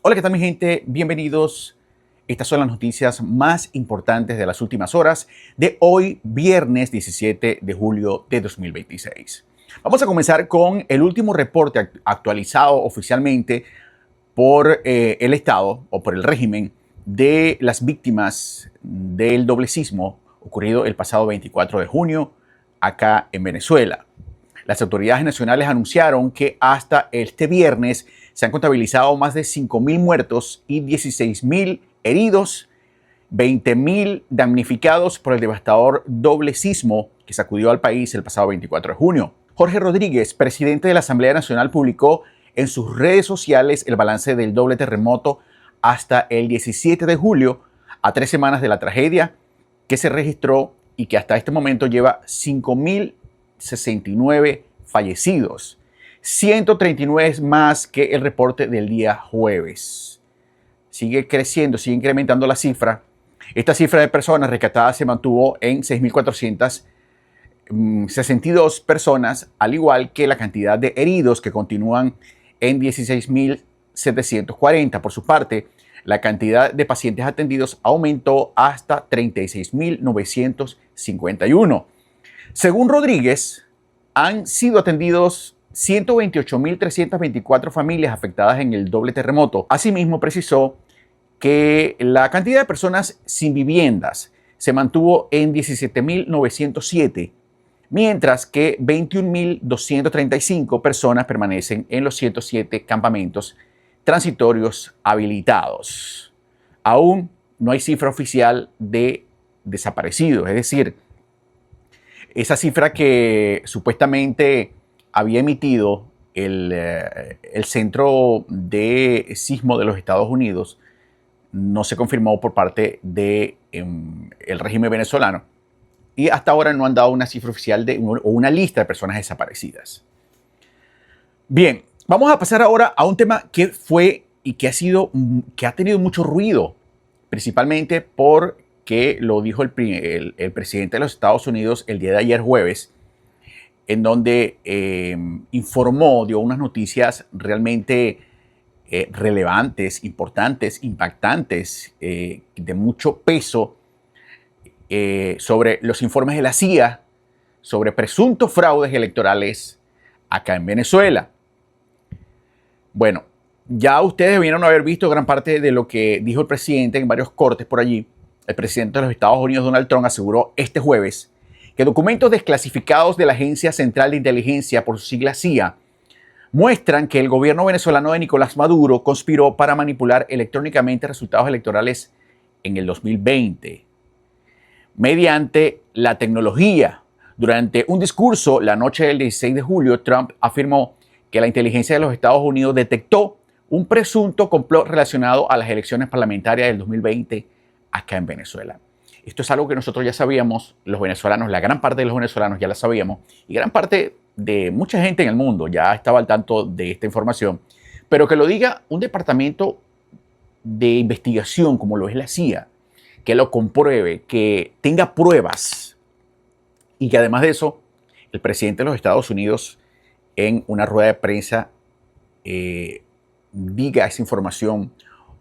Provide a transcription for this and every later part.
Hola, ¿qué tal mi gente? Bienvenidos. Estas son las noticias más importantes de las últimas horas de hoy, viernes 17 de julio de 2026. Vamos a comenzar con el último reporte actualizado oficialmente por el Estado o por el régimen de las víctimas del doble sismo ocurrido el pasado 24 de junio acá en Venezuela. Las autoridades nacionales anunciaron que hasta este viernes se han contabilizado más de 5.000 muertos y 16.000 heridos, 20.000 damnificados por el devastador doble sismo que sacudió al país el pasado 24 de junio. Jorge Rodríguez, presidente de la Asamblea Nacional, publicó en sus redes sociales el balance del doble terremoto hasta el 17 de julio, a 3 semanas de la tragedia que se registró y que hasta este momento lleva 5.069 fallecidos, 139 más que el reporte del día jueves. Sigue creciendo, sigue incrementando la cifra. Esta cifra de personas rescatadas se mantuvo en 6.462 personas, al igual que la cantidad de heridos que continúan en 16.740. Por su parte, la cantidad de pacientes atendidos aumentó hasta 36.951. Según Rodríguez, han sido atendidos 128.324 familias afectadas en el doble terremoto. Asimismo, precisó que la cantidad de personas sin viviendas se mantuvo en 17.907, mientras que 21.235 personas permanecen en los 107 campamentos transitorios habilitados. Aún no hay cifra oficial de desaparecidos, es decir, esa cifra que supuestamente había emitido el Centro de Sismo de los Estados Unidos no se confirmó por parte del régimen venezolano y hasta ahora no han dado una cifra oficial o una lista de personas desaparecidas. Bien, vamos a pasar ahora a un tema que fue y que ha tenido mucho ruido, principalmente porque lo dijo el presidente de los Estados Unidos el día de ayer jueves, en donde informó, dio unas noticias realmente relevantes, importantes, impactantes, de mucho peso sobre los informes de la CIA sobre presuntos fraudes electorales acá en Venezuela. Bueno, ya ustedes debieron haber visto gran parte de lo que dijo el presidente en varios cortes por allí. El presidente de los Estados Unidos, Donald Trump, aseguró este jueves que documentos desclasificados de la Agencia Central de Inteligencia, por su sigla CIA, muestran que el gobierno venezolano de Nicolás Maduro conspiró para manipular electrónicamente resultados electorales en el 2020 mediante la tecnología. Durante un discurso la noche del 16 de julio, Trump afirmó que la inteligencia de los Estados Unidos detectó un presunto complot relacionado a las elecciones parlamentarias del 2020 acá en Venezuela. Esto es algo que nosotros ya sabíamos, los venezolanos, la gran parte de los venezolanos ya la sabíamos, y gran parte de mucha gente en el mundo ya estaba al tanto de esta información, pero que lo diga un departamento de investigación como lo es la CIA, que lo compruebe, que tenga pruebas y que además de eso, el presidente de los Estados Unidos en una rueda de prensa diga esa información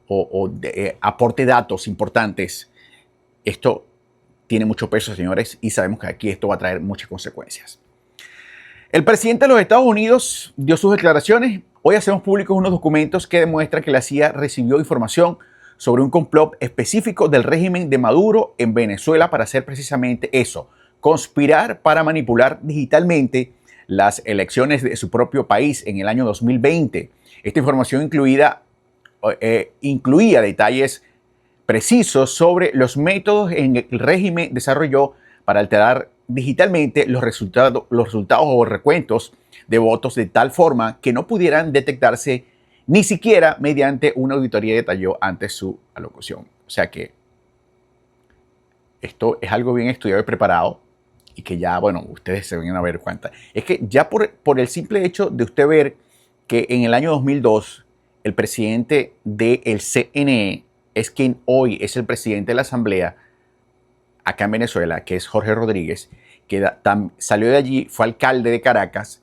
o aporte datos importantes. Esto tiene mucho peso, señores, y sabemos que aquí esto va a traer muchas consecuencias. El presidente de los Estados Unidos dio sus declaraciones. Hoy hacemos públicos unos documentos que demuestran que la CIA recibió información sobre un complot específico del régimen de Maduro en Venezuela para hacer precisamente eso, conspirar para manipular digitalmente las elecciones de su propio país en el año 2020. Esta información incluía detalles precisos sobre los métodos en que el régimen desarrolló para alterar digitalmente los resultados o recuentos de votos de tal forma que no pudieran detectarse ni siquiera mediante una auditoría detalló antes su alocución. O sea que esto es algo bien estudiado y preparado y que ya, bueno, ustedes se van a ver cuenta. Es que ya por el simple hecho de usted ver que en el año 2002 el presidente del CNE es quien hoy es el presidente de la Asamblea acá en Venezuela, que es Jorge Rodríguez, que salió de allí, fue alcalde de Caracas,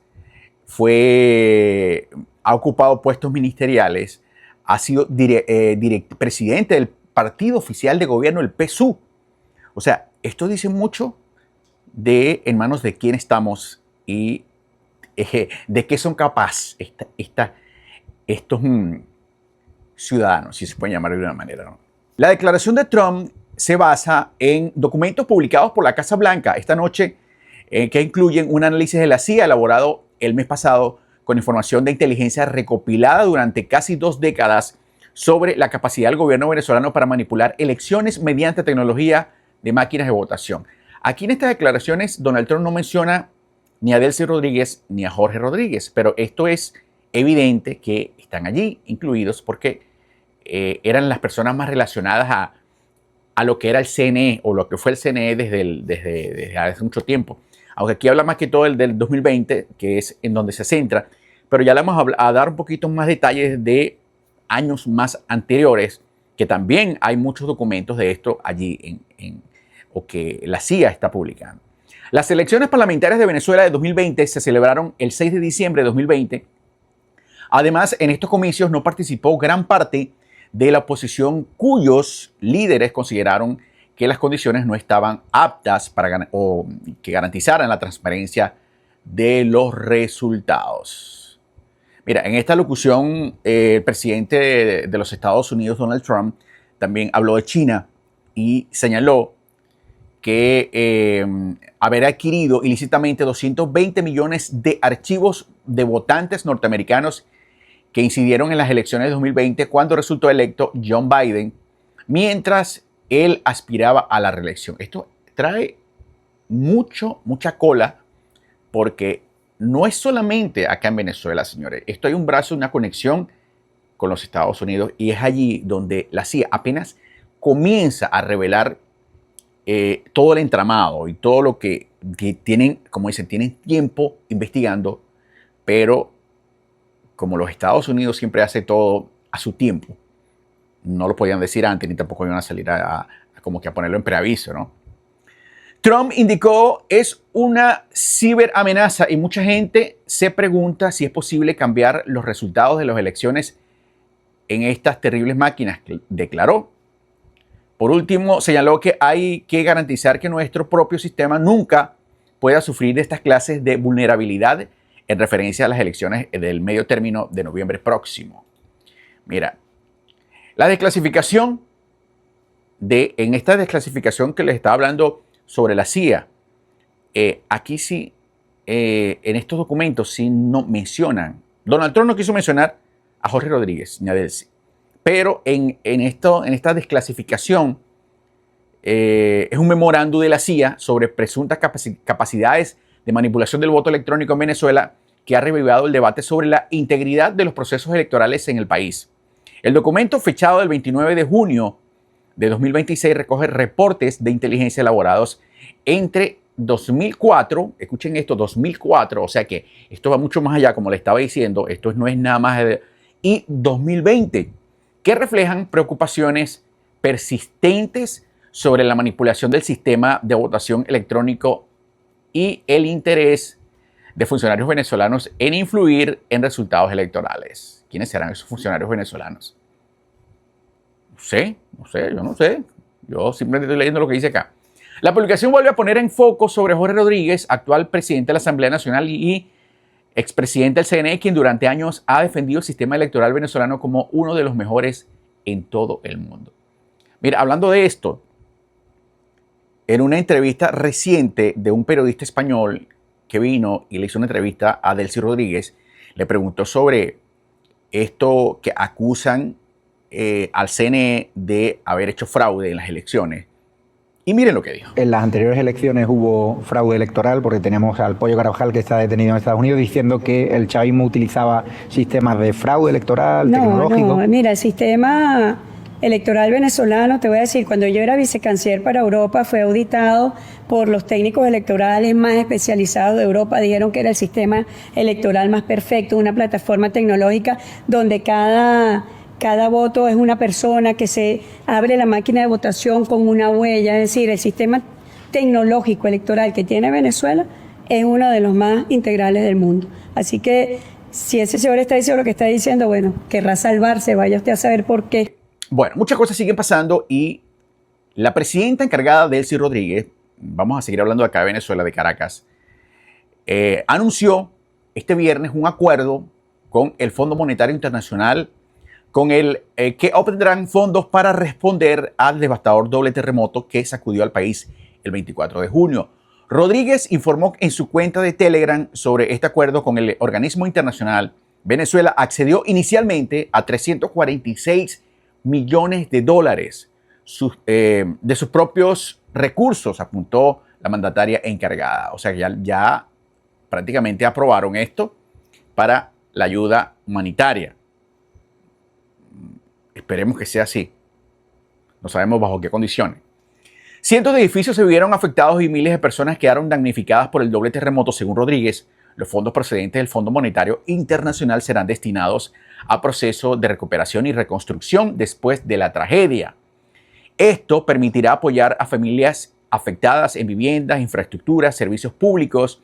ha ocupado puestos ministeriales, ha sido presidente del partido oficial de gobierno, el PSUV. O sea, esto dice mucho de en manos de quién estamos y de qué son capaces estos ciudadanos, si se pueden llamar de una manera, ¿no? La declaración de Trump se basa en documentos publicados por la Casa Blanca esta noche, que incluyen un análisis de la CIA elaborado el mes pasado con información de inteligencia recopilada durante casi 2 décadas sobre la capacidad del gobierno venezolano para manipular elecciones mediante tecnología de máquinas de votación. Aquí en estas declaraciones, Donald Trump no menciona ni a Delcy Rodríguez ni a Jorge Rodríguez, pero esto es evidente que están allí incluidos porque eran las personas más relacionadas a lo que era el CNE o lo que fue el CNE desde hace mucho tiempo. Aunque aquí habla más que todo del 2020, que es en donde se centra, pero ya le vamos a dar un poquito más detalles de años más anteriores, que también hay muchos documentos de esto allí o que la CIA está publicando. Las elecciones parlamentarias de Venezuela de 2020 se celebraron el 6 de diciembre de 2020. Además, en estos comicios no participó gran parte de la oposición cuyos líderes consideraron que las condiciones no estaban aptas o que garantizaran la transparencia de los resultados. Mira, en esta locución, el presidente de los Estados Unidos, Donald Trump, también habló de China y señaló que haber adquirido ilícitamente 220 millones de archivos de votantes norteamericanos que incidieron en las elecciones de 2020 cuando resultó electo John Biden, mientras él aspiraba a la reelección. Esto trae mucha cola porque no es solamente acá en Venezuela, señores. Esto hay un brazo, una conexión con los Estados Unidos y es allí donde la CIA apenas comienza a revelar todo el entramado y todo lo que tienen, como dicen, tienen tiempo investigando, pero como los Estados Unidos siempre hace todo a su tiempo, no lo podían decir antes ni tampoco iban a salir como que a ponerlo en preaviso, ¿no? Trump indicó es una ciberamenaza y mucha gente se pregunta si es posible cambiar los resultados de las elecciones en estas terribles máquinas, declaró. Por último, señaló que hay que garantizar que nuestro propio sistema nunca pueda sufrir de estas clases de vulnerabilidad en referencia a las elecciones del medio término de noviembre próximo. Mira, la desclasificación en esta desclasificación que les estaba hablando sobre la CIA, aquí sí, en estos documentos sí no mencionan. Donald Trump no quiso mencionar a Jorge Rodríguez ni a Delcy, pero en esta desclasificación es un memorando de la CIA sobre presuntas capacidades de manipulación del voto electrónico en Venezuela que ha revivado el debate sobre la integridad de los procesos electorales en el país. El documento, fechado el 29 de junio de 2026, recoge reportes de inteligencia elaborados entre 2004, escuchen esto, 2004, o sea que esto va mucho más allá, como le estaba diciendo, esto no es nada más y 2020, que reflejan preocupaciones persistentes sobre la manipulación del sistema de votación electrónico y el interés de funcionarios venezolanos en influir en resultados electorales. ¿Quiénes serán esos funcionarios venezolanos? Yo no sé. Yo simplemente estoy leyendo lo que dice acá. La publicación vuelve a poner en foco sobre Jorge Rodríguez, actual presidente de la Asamblea Nacional y expresidente del CNE, quien durante años ha defendido el sistema electoral venezolano como uno de los mejores en todo el mundo. Mira, hablando de esto, en una entrevista reciente de un periodista español que vino y le hizo una entrevista a Delcy Rodríguez, le preguntó sobre esto que acusan al CNE de haber hecho fraude en las elecciones. Y miren lo que dijo. En las anteriores elecciones hubo fraude electoral porque teníamos al Pollo Carabajal, que está detenido en Estados Unidos, diciendo que el chavismo utilizaba sistemas de fraude electoral tecnológico. No, mira, el sistema electoral venezolano, te voy a decir, cuando yo era vicecanciller para Europa, fue auditado por los técnicos electorales más especializados de Europa. Dijeron que era el sistema electoral más perfecto, una plataforma tecnológica donde cada voto es una persona, que se abre la máquina de votación con una huella. Es decir, el sistema tecnológico electoral que tiene Venezuela es uno de los más integrales del mundo. Así que Si ese señor está diciendo lo que está diciendo, bueno, querrá salvarse, vaya usted a saber por qué. Bueno, muchas cosas siguen pasando y la presidenta encargada, Delcy Rodríguez, vamos a seguir hablando de acá de Venezuela, de Caracas, anunció este viernes un acuerdo con el Fondo Monetario Internacional con el que obtendrán fondos para responder al devastador doble terremoto que sacudió al país el 24 de junio. Rodríguez informó en su cuenta de Telegram sobre este acuerdo con el organismo internacional. Venezuela accedió inicialmente a 346 millones de dólares de sus propios recursos, apuntó la mandataria encargada. O sea que ya prácticamente aprobaron esto para la ayuda humanitaria. Esperemos que sea así. No sabemos bajo qué condiciones. Cientos de edificios se vieron afectados y miles de personas quedaron damnificadas por el doble terremoto. Según Rodríguez, los fondos procedentes del Fondo Monetario Internacional serán destinados a procesos de recuperación y reconstrucción después de la tragedia. Esto permitirá apoyar a familias afectadas en viviendas, infraestructuras, servicios públicos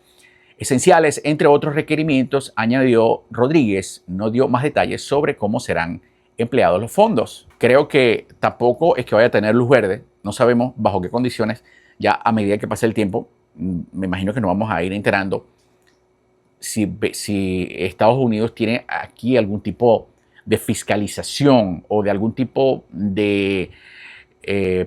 esenciales, entre otros requerimientos, añadió Rodríguez. No dio más detalles sobre cómo serán empleados los fondos. Creo que tampoco es que vaya a tener luz verde. No sabemos bajo qué condiciones. Ya a medida que pase el tiempo, me imagino que nos vamos a ir enterando si Estados Unidos tiene aquí algún tipo de fiscalización o de algún tipo de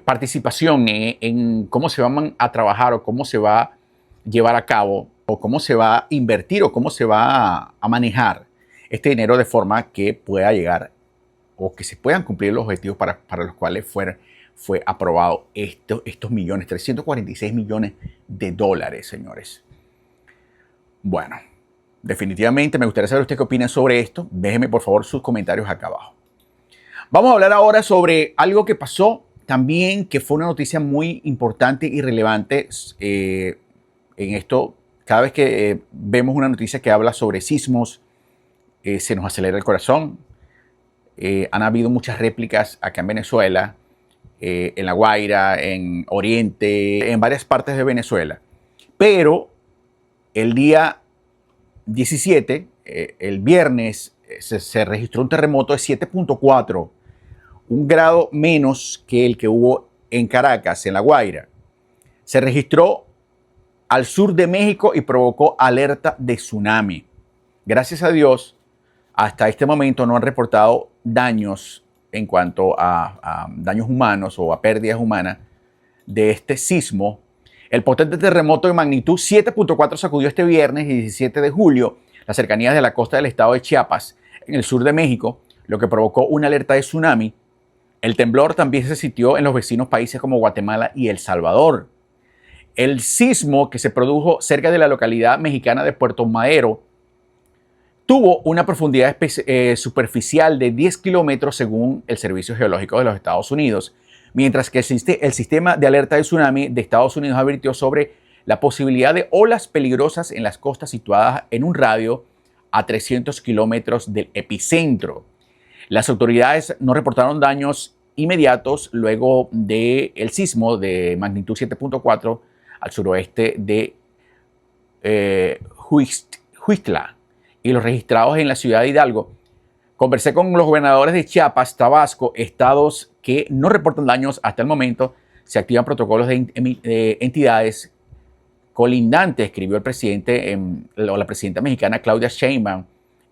participación en cómo se van a trabajar o cómo se va a llevar a cabo o cómo se va a invertir o cómo se va a manejar este dinero de forma que pueda llegar o que se puedan cumplir los objetivos para los cuales fue aprobado estos millones, 346 millones de dólares, señores. Bueno, definitivamente me gustaría saber usted qué opina sobre esto. Déjeme por favor sus comentarios acá abajo. Vamos a hablar ahora sobre algo que pasó también, que fue una noticia muy importante y relevante en esto. Cada vez que vemos una noticia que habla sobre sismos, se nos acelera el corazón. Han habido muchas réplicas acá en Venezuela, en La Guaira, en Oriente, en varias partes de Venezuela. Pero el día 17, el viernes, se registró un terremoto de 7.4, un grado menos que el que hubo en Caracas, en La Guaira. Se registró al sur de México y provocó alerta de tsunami. Gracias a Dios, hasta este momento no han reportado daños en cuanto a daños humanos o a pérdidas humanas de este sismo. El potente terremoto de magnitud 7.4 sacudió este viernes 17 de julio las cercanías de la costa del estado de Chiapas, en el sur de México, lo que provocó una alerta de tsunami. El temblor también se sintió en los vecinos países como Guatemala y El Salvador. El sismo, que se produjo cerca de la localidad mexicana de Puerto Madero, tuvo una profundidad superficial de 10 kilómetros según el Servicio Geológico de los Estados Unidos, mientras que el sistema de alerta de tsunami de Estados Unidos advirtió sobre la posibilidad de olas peligrosas en las costas situadas en un radio a 300 kilómetros del epicentro. Las autoridades no reportaron daños inmediatos luego del sismo de magnitud 7.4 al suroeste de Huixtla y los registrados en la ciudad de Hidalgo. Conversé con los gobernadores de Chiapas, Tabasco, estados que no reportan daños hasta el momento. Se activan protocolos de entidades colindantes, escribió el presidente o la presidenta mexicana Claudia Sheinbaum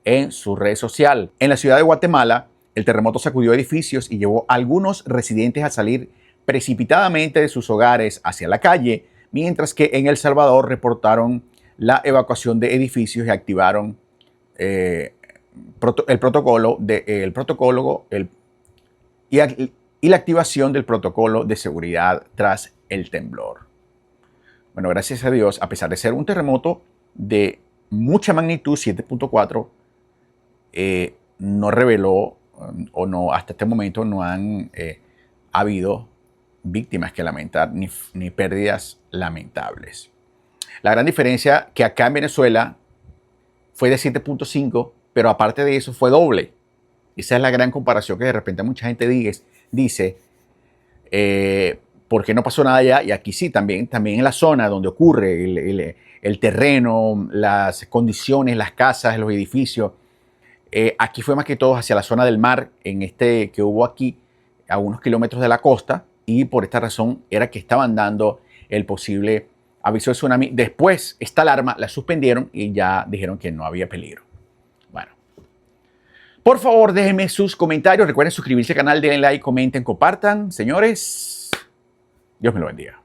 en su red social. En la ciudad de Guatemala, el terremoto sacudió edificios y llevó a algunos residentes a salir precipitadamente de sus hogares hacia la calle, mientras que en El Salvador reportaron la evacuación de edificios y activaron el protocolo y la activación del protocolo de seguridad tras el temblor. Bueno, gracias a Dios, a pesar de ser un terremoto de mucha magnitud, 7.4, no reveló o no, hasta este momento no han habido víctimas que lamentar ni pérdidas lamentables. La gran diferencia que acá en Venezuela fue de 7.5, pero aparte de eso fue doble. Esa es la gran comparación que de repente mucha gente dice, ¿por qué no pasó nada allá? Y aquí sí, también en la zona donde ocurre el terreno, las condiciones, las casas, los edificios, Aquí fue más que todo hacia la zona del mar, en este que hubo aquí, a unos kilómetros de la costa, y por esta razón era que estaban dando el posible aviso de tsunami. Después, esta alarma la suspendieron y ya dijeron que no había peligro. Bueno. Por favor, déjenme sus comentarios. Recuerden suscribirse al canal, denle like, comenten, compartan. Señores, Dios me lo bendiga.